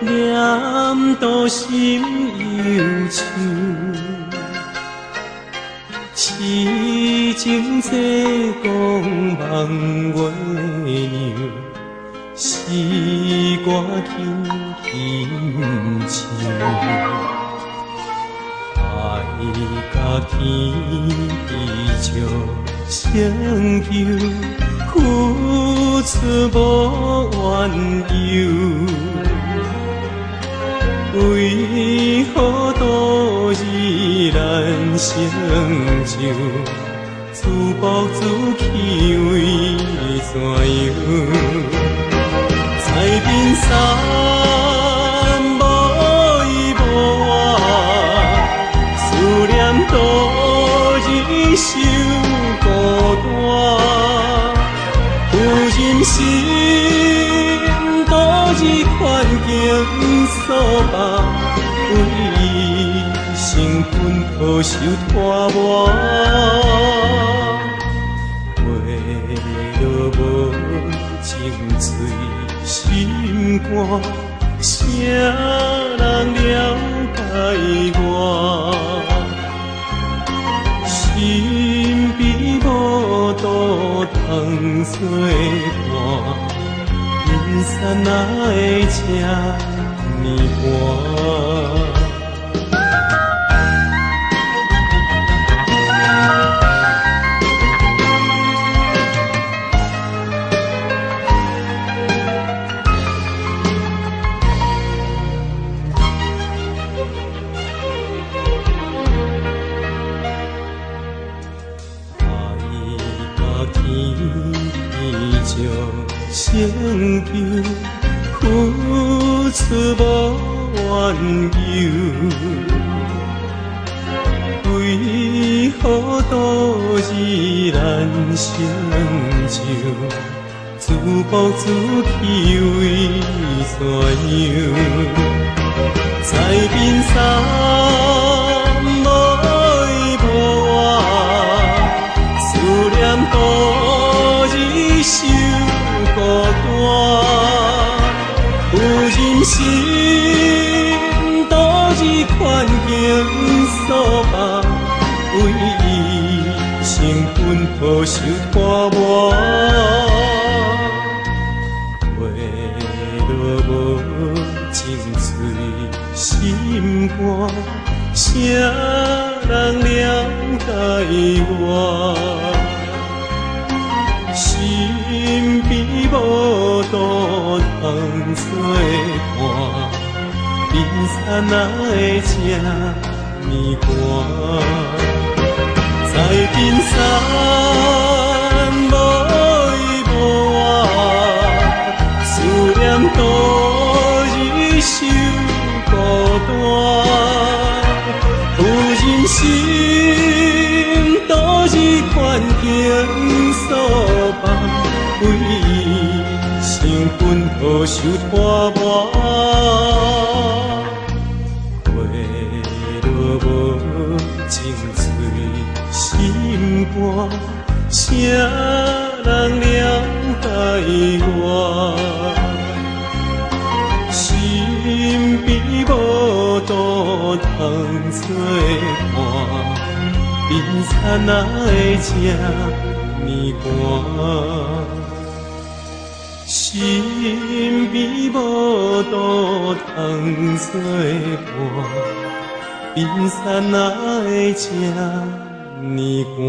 念叨心忧愁，痴情这光梦月娘，是歌轻轻唱，爱甲天照成就，付出无怨尤。为何度日难成就？自暴自弃为怎样？在冰山无依无我，思念度日受孤单。有人心度日困境所迫，为伊成分抱受拖磨。为了无情碎心肝，谁人了解我？心比无度通作伴，人生哪会这呢寒？成就，付出无怨尤。为何度日难成就？自暴自弃为怎样？在冰山无依无我，思念度日受孤单。有人心度日困境所迫，为伊成分抱受拖磨。为了无情碎心肝，谁人了解我？心比无度通作伴，冰山哪会这呢寒？在冰山无依无我，思念度日受孤单。有人心度日困境所迫，为伊成分抱受拖磨。为了无情碎心肝，谁人了解我？心比无度通作伴，冰山哪会这呢寒？心比无度通作伴，冰山哪会这呢寒？